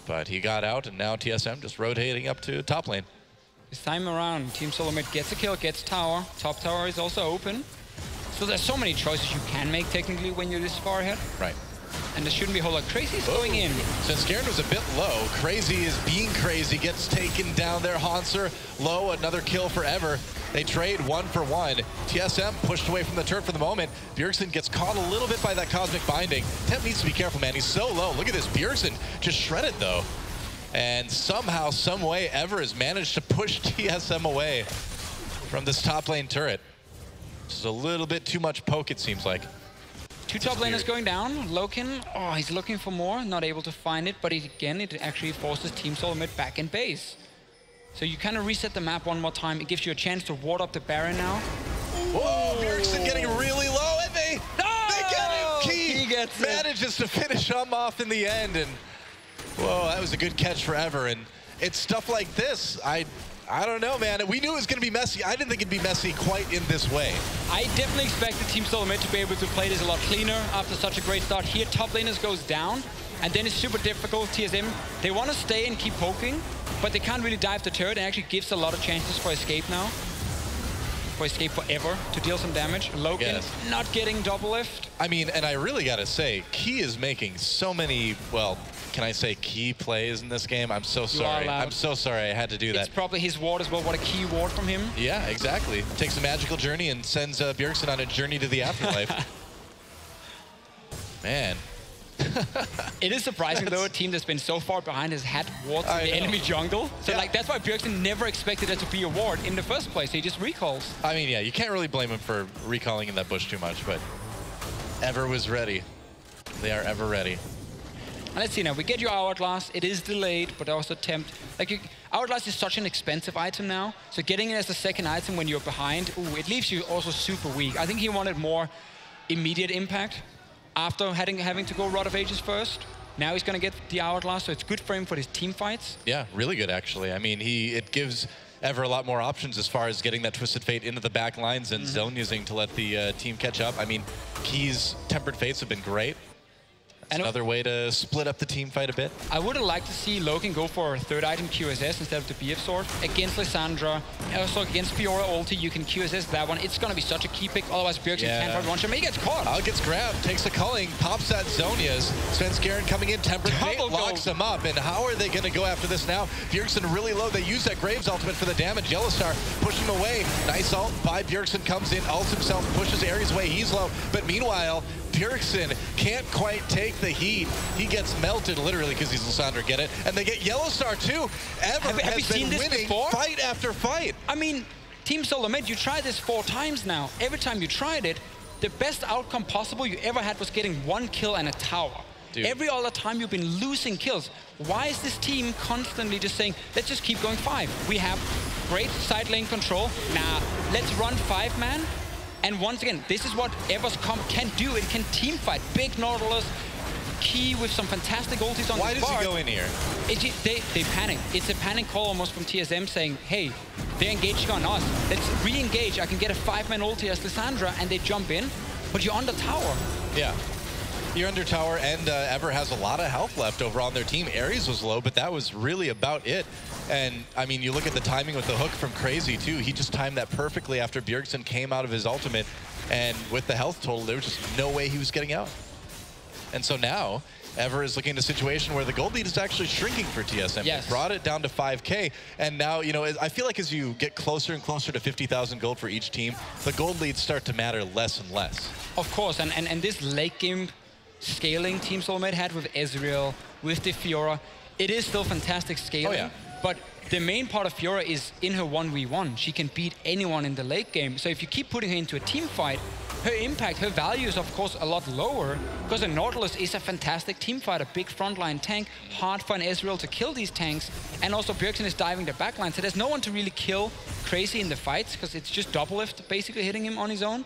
but he got out, and now TSM just rotating up to top lane. This time around, Team Solo Mid gets a kill, gets tower. Top tower is also open. So there's so many choices you can make technically when you're this far ahead. Right. And there shouldn't be a whole lot. Crazy's going in. Since Garen was a bit low, Crazy is being crazy, gets taken down there. Hanser low, another kill for Ever. They trade 1 for 1. TSM pushed away from the turret for the moment. Bjergsen gets caught a little bit by that Cosmic Binding. Temp needs to be careful, man. He's so low. Look at this. Bjergsen just shredded, though. And somehow, some way, Ever has managed to push TSM away from this top lane turret. This is a little bit too much poke, it seems like. 2 top laners going down. Loken, oh, he's looking for more, not able to find it, but again, it actually forces Team Solo Mid back in base. So you kind of reset the map one more time. It gives you a chance to ward up the Baron now. Whoa, Bjergsen getting really low, and they get him. Key manages to finish him off in the end, and whoa, that was a good catch for Ever. And it's stuff like this. I don't know, man. We knew it was going to be messy. I didn't think it'd be messy quite in this way. I definitely expected Team Solo Mid to be able to play this a lot cleaner after such a great start. Here, top laners goes down, and then it's super difficult. TSM, they want to stay and keep poking, but they can't really dive the turret. It actually gives a lot of chances for escape now. For escape forever to deal some damage. Loken not getting double lift. I mean, and I really got to say, Key is making so many, well, can I say key plays in this game? I'm so sorry. I'm so sorry I had to do that. It's probably his ward as well. What a key ward from him. Yeah, exactly. Takes a magical journey and sends Bjergsen on a journey to the afterlife. Man. It is surprising, though, a team that's been so far behind has had wards in the enemy jungle. So, like, that's why Bjergsen never expected it to be a ward in the first place. He just recalls. I mean, yeah, you can't really blame him for recalling in that bush too much, but Ever was ready. They are ever ready. And let's see now, we get your Hourglass. It is delayed, but also attempt. Like, Hourglass is such an expensive item now, so getting it as a second item when you're behind, ooh, it leaves you also super weak. I think he wanted more immediate impact after having to go Rod of Ages first. Now he's going to get the Hourglass, so it's good for him for his team fights. Yeah, really good, actually. I mean, it gives Ever a lot more options as far as getting that Twisted Fate into the back lines and zone using to let the team catch up. I mean, Key's Tempered Fates have been great. It's another way to split up the team fight a bit. I would have liked to see Logan go for a third item QSS instead of the BF sword. Against Lissandra, also against Fiora ulti, you can QSS that one. It's going to be such a key pick, otherwise Bjergsen can't probably one-shot. He gets caught. Gets grabbed, takes a culling, pops at Zhonya's. Svenskeren coming in, Tempered Fate locks him up. And how are they going to go after this now? Bjergsen really low. They use that Graves ultimate for the damage. Yellowstar pushing him away. Nice ult by Bjergsen, comes in, ults himself, pushes Ares away. He's low. But meanwhile, Bjergsen can't quite take the heat. He gets melted literally because he's Lissandra, get it? And they get Yellowstar too. Ever has been winning fight after fight. I mean, Team Solo Mid, you tried this 4 times now. Every time you tried it, the best outcome possible you ever had was getting 1 kill and a tower. Dude. Every other time you've been losing kills. Why is this team constantly just saying, let's just keep going 5? We have great side lane control. Nah, let's run 5-man. And once again, this is what Ever's comp can do. It can team fight. Big Nautilus, Key with some fantastic ultis on the Why does he go in here? They panic. It's a panic call almost from TSM saying, hey, they're engaging on us. Let's re-engage. I can get a 5-man ulti as Lissandra, and they jump in. But you're under tower. Yeah. You're under tower, and Ever has a lot of health left over on their team. Ares was low, but that was really about it. And, I mean, you look at the timing with the hook from Crazy, too. He just timed that perfectly after Bjergsen came out of his ultimate. And with the health total, there was just no way he was getting out. And so now, Ever is looking at a situation where the gold lead is actually shrinking for TSM. Yes. They brought it down to 5K, and now, you know, I feel like as you get closer and closer to 50,000 gold for each team, the gold leads start to matter less and less. Of course, and this late game scaling Team Solo Mid had with Ezreal, with the Fiora, it is still fantastic scaling. Oh, yeah. But the main part of Fiora is in her 1v1. She can beat anyone in the late game. So if you keep putting her into a team fight, her impact, her value is of course a lot lower, because the Nautilus is a fantastic team fight, a big frontline tank, hard for an Ezreal to kill these tanks, and also Bjergsen is diving the backline, so there's no one to really kill Crazy in the fights, because it's just double lift basically hitting him on his own.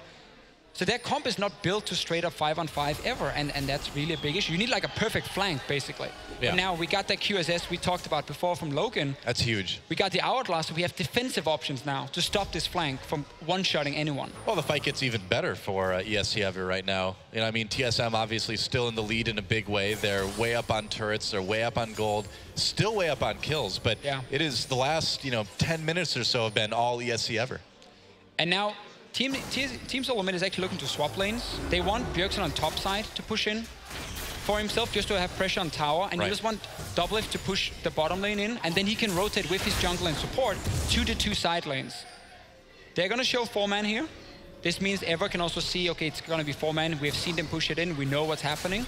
So their comp is not built to straight up 5-on-5 ever, and that's really a big issue. You need like a perfect flank, basically. Yeah. But now we got that QSS we talked about before from Logan. That's huge. We got the Hourglass, so we have defensive options now to stop this flank from one-shotting anyone. Well, the fight gets even better for ESC Ever right now. You know, I mean, TSM obviously still in the lead in a big way. They're way up on turrets, they're way up on gold, still way up on kills, but it is the last, 10 minutes or so have been all ESC Ever. And now, Team Solo Mid is actually looking to swap lanes. They want Bjergsen on top side to push in for himself, just to have pressure on tower, and you just want Doublelift to push the bottom lane in, and then he can rotate with his jungle and support to the 2 side lanes. They're gonna show 4-man here. This means Ever can also see, okay, it's gonna be 4-man. We have seen them push it in. We know what's happening.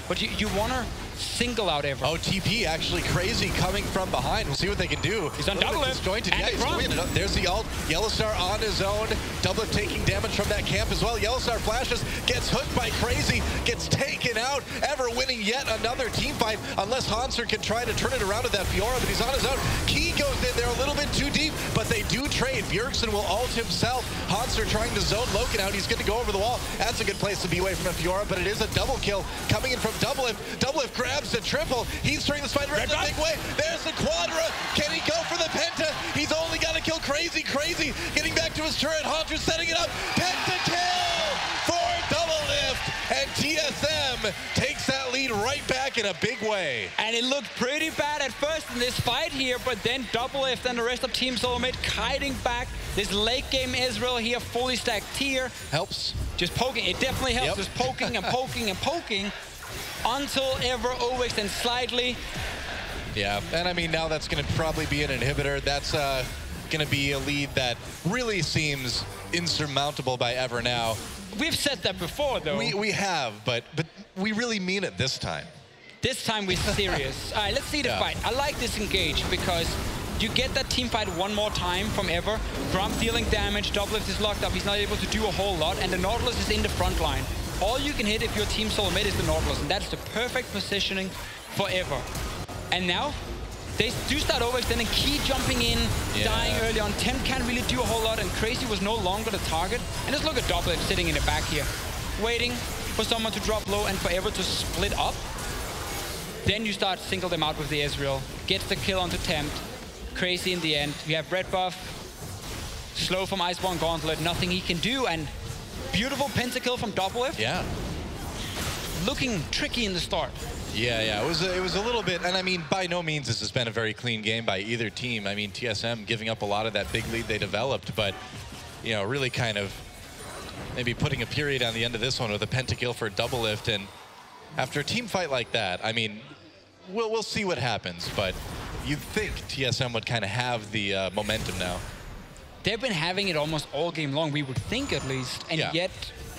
But you wanna single out Ever. Oh, TP actually Crazy coming from behind. We'll see what they can do. He's on double lift. Yeah, he's doing it. There's the ult. Yellowstar on his own. Double taking damage from that camp as well. Yellowstar flashes, gets hooked by Crazy, gets taken out. Ever winning yet another team fight, unless Hanser can try to turn it around with that Fiora, but he's on his own. Key goes in there a little bit too deep, but they do trade. Bjergsen will ult himself. Hanser trying to zone Loken out. He's going to go over the wall. That's a good place to be away from a Fiora, but it is a double kill coming in from Doublelift. Doublelift grabs the triple. He's turning this fight around in a big way. There's the Quadra. Can he go for the Penta? He's only got to kill Crazy. Crazy getting back to his turret. Hunter setting it up. Penta kill for Doublelift. And TSM takes that lead right back in a big way. And it looked pretty bad at first in this fight here, but then Doublelift and the rest of Team Solo Mid kiting back. This late game Ezreal here, fully stacked tier. Helps. Just poking. It definitely helps. Just poking and poking and poking. Until Ever overextends slightly. Yeah, and I mean, now that's going to probably be an inhibitor. That's going to be a lead that really seems insurmountable by Ever now. We've said that before, though. We have, but we really mean it this time. This time we're serious. All right, let's see the fight. I like this engage because you get that team fight one more time from Ever. Grump dealing damage, Doublelift is locked up, he's not able to do a whole lot, and the Nautilus is in the front line. All you can hit if you're Team Solo Mid is the Nautilus, and that's the perfect positioning forever. And now, they do start overextending, Key jumping in, dying early on. Temp can't really do a whole lot, and Crazy was no longer the target. And just look at Double sitting in the back here, waiting for someone to drop low and forever to split up. Then you start single them out with the Ezreal. Gets the kill onto Temp. Crazy in the end. You have red buff, slow from Iceborne Gauntlet, nothing he can do, and beautiful pentakill from Double. Yeah. Looking tricky in the start. Yeah, it was a little bit, and I mean, by no means this has been a very clean game by either team. I mean, TSM giving up a lot of that big lead they developed, but, you know, really kind of maybe putting a period on the end of this one with a pentakill for Doublelift, and after a team fight like that, I mean, we'll see what happens, but you'd think TSM would kind of have the momentum now. They've been having it almost all game long, we would think at least, and yet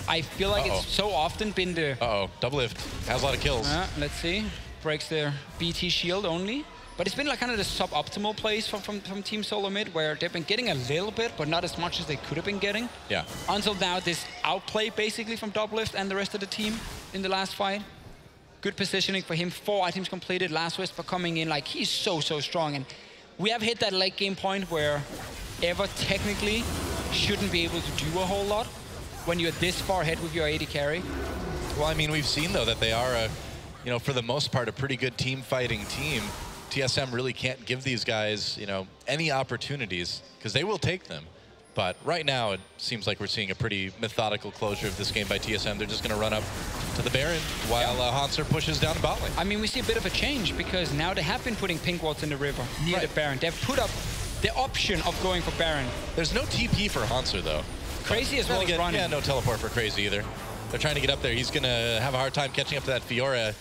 I feel like it's so often been the... Doublelift has a lot of kills. Let's see. Breaks their BT shield only. But it's been like kind of the suboptimal plays from Team Solo Mid, where they've been getting a little bit, but not as much as they could have been getting. Yeah. Until now, this outplay basically from Doublelift and the rest of the team in the last fight. Good positioning for him. 4 items completed. Last Whisper coming in like he's so strong. And we have hit that late game point where Ever technically shouldn't be able to do a whole lot when you're this far ahead with your AD carry. Well, I mean, we've seen, though, that they are, you know, for the most part, a pretty good team-fighting team. TSM really can't give these guys, you know, any opportunities, because they will take them. But right now, it seems like we're seeing a pretty methodical closure of this game by TSM. They're just going to run up to the Baron while Hanser pushes down the bot lane. I mean, we see a bit of a change, because now they have been putting pink wards in the river near the Baron. They've put up the option of going for Baron. There's no TP for Hanser, though. Crazy as well as running. Yeah, no teleport for Crazy either. They're trying to get up there. He's going to have a hard time catching up to that Fiora.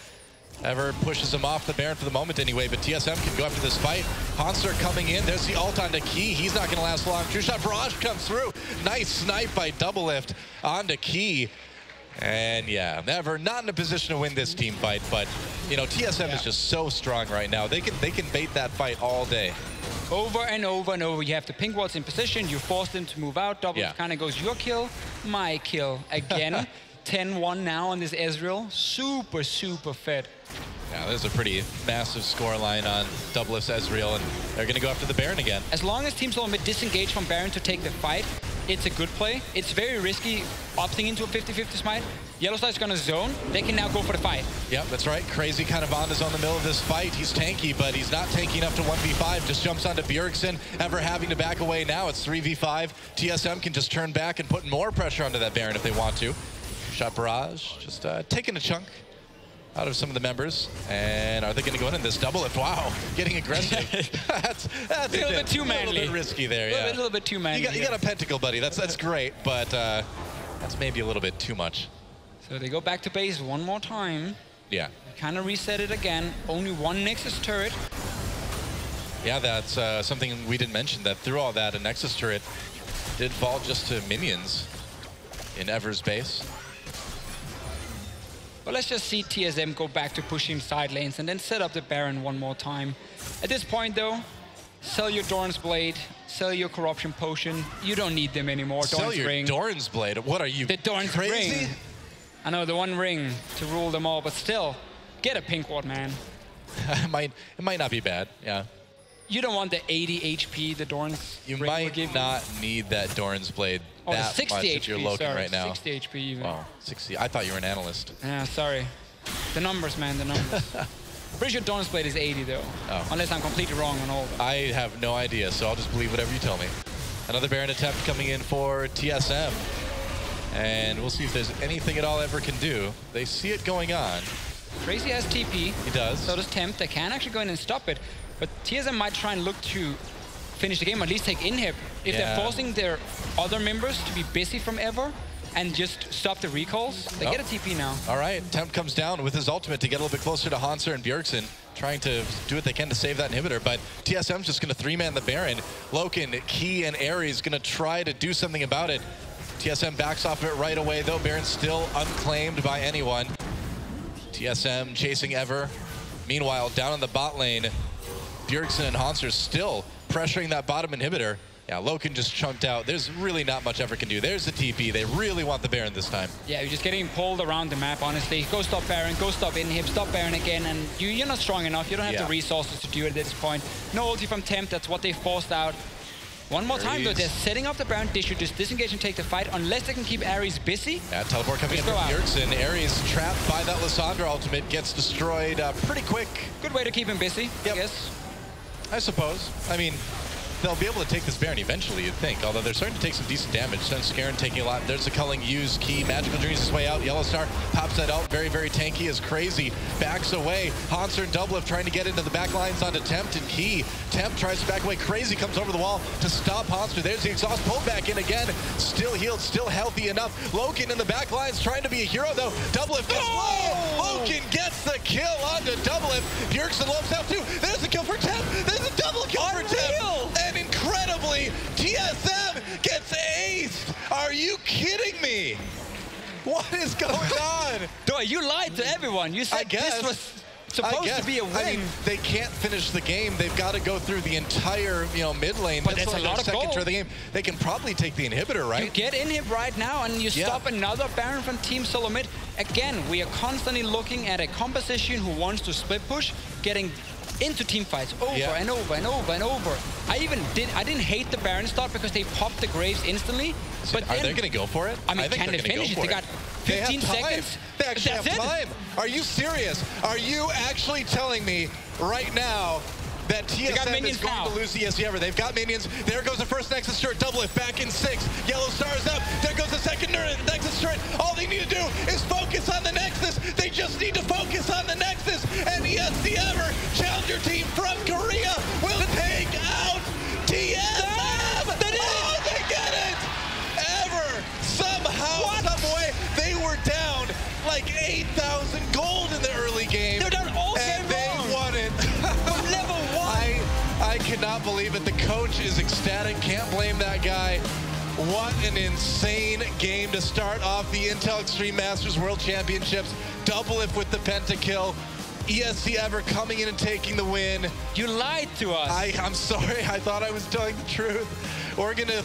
Ever pushes him off the Baron for the moment anyway, but TSM can go after this fight. Hanser coming in. There's the ult onto Key. He's not going to last long. True shot barrage comes through. Nice snipe by Doublelift onto Key. And yeah, Ever not in a position to win this team fight, but you know, TSM is just so strong right now. They can bait that fight all day. Over and over and over. You have the pink wards in position. You force them to move out. Doublelift kind of goes your kill, my kill again. 10-1 now on this Ezreal. Super fed. Yeah, there's a pretty massive score line on Doublelift's Ezreal, and they're going to go after the Baron again. As long as Team Solo Mid disengage from Baron to take the fight, it's a good play. It's very risky opting into a 50-50 smite. Yellowside's going to zone. They can now go for the fight. Yep, that's right. Crazy kind of on his own in the middle of this fight. He's tanky, but he's not tanky enough to 1v5. Just jumps onto Bjergsen. Ever having to back away now. It's 3v5. TSM can just turn back and put more pressure onto that Baron if they want to. Shot barrage, just taking a chunk out of some of the members. And are they going to go in this Doublelift? Wow, getting aggressive. that's a little bit too manly. A little bit risky there, A little bit too manly. You got a pentacle, buddy. That's great, but that's maybe a little bit too much. So they go back to base one more time. Yeah. Kind of reset it again. Only one Nexus turret. Yeah, that's something we didn't mention, that through all that, a Nexus turret did fall just to minions in Ever's base. But let's just see TSM go back to pushing side lanes and then set up the Baron one more time. At this point, though, sell your Doran's Blade, sell your Corruption Potion. You don't need them anymore. Sell your Ring. Doran's Blade? What are you, the Doran's crazy? Ring. I know, the one ring to rule them all, but still, get a pink ward, man. it might not be bad, yeah. You don't want the 80 HP the Doran's You ring might not need that Doran's Blade that 60 much HP, if you're looking right now. 60 HP even. Wow, 60. I thought you were an analyst. Yeah, sorry. The numbers, man, the numbers. Pretty sure Doran's Blade is 80, though. Oh. Unless I'm completely wrong on all of them. I have no idea, so I'll just believe whatever you tell me. Another Baron attempt coming in for TSM. And we'll see if there's anything at all Ever can do. They see it going on. Crazy has TP. He does. So does Temp. They can actually go in and stop it. But TSM might try and look to finish the game, or at least take inhib. If they're forcing their other members to be busy from Ever and just stop the recalls, they get a TP now. All right, Temp comes down with his ultimate to get a little bit closer to Hanser and Bjergsen, trying to do what they can to save that inhibitor, but TSM's just going to 3-man the Baron. Loken, Key, and Ares going to try to do something about it. TSM backs off of it right away, though. Baron's still unclaimed by anyone. TSM chasing Ever. Meanwhile, down in the bot lane, Bjergsen and Hanser still pressuring that bottom inhibitor. Yeah, Loken just chunked out. There's really not much Ever can do. There's the TP. They really want the Baron this time. Yeah, you're just getting pulled around the map, honestly. Go stop Baron, go stop Inhib, stop Baron again, and you're not strong enough. You don't have the resources to do it at this point. No ulti from Temp, that's what they forced out. One more time, though, they're setting up the Baron. They should just disengage and take the fight, unless they can keep Ares busy. Yeah, teleport coming in from Bjergsen. Ares trapped by that Lissandra ultimate, gets destroyed pretty quick. Good way to keep him busy, I guess. I suppose. I mean, they'll be able to take this Baron eventually, you'd think, although they're starting to take some decent damage. Scarin taking a lot. There's a culling use key. Magical Journeys his way out. Yellowstar pops that out. Very, very tanky as crazy. Backs away. Hanser and Doublelift trying to get into the back lines onto Tempt and Key. Tempt tries to back away. Crazy comes over the wall to stop Hanser. There's the exhaust. Pulled back in again. Still healed. Still healthy enough. Loken in the back lines trying to be a hero, though. Doublelift gets low. Loken gets the kill onto Doublelift. Bjergsen lopes out, too. There's a kill for Tempt. There's a double kill for Tempt. And incredibly, TSM gets aced. Are you kidding me? What is going on? Duh, you lied to everyone. You said this was supposed to be a win. I mean, they can't finish the game. They've got to go through the entire, mid lane. But that's a lot of gold. Of the game. They can probably take the inhibitor, right? You get Inhib right now, and you stop another Baron from Team Solo Mid. Again, we are constantly looking at a composition who wants to split push, getting into team fights over and over and over and over. I didn't hate the Baron start because they popped the Graves instantly. But are they going to go for it? I mean, can they finish it? They got 15 seconds. They actually have time. Are you serious? Are you actually telling me right now that TSM is going to lose the ESC ever? They've got minions. There goes the first Nexus turret. Doublelift back in 6. Yellowstar's up. There goes the second Nexus turret. All they need to do is focus on the Nexus. They just need to focus on the Nexus. And ESC ever, challenger team from Korea, will take out TSM. Oh, they get it! Ever, somehow, some way, they were down like 8,000 gold in the early game. They're down all game and they won it. From level 1. I cannot believe it. The coach is ecstatic. Can't blame that guy. What an insane game to start off the Intel Extreme Masters World Championships. Doublelift with the pentakill. ESC ever coming in and taking the win. You lied to us. I'm sorry. I thought I was telling the truth. We're going to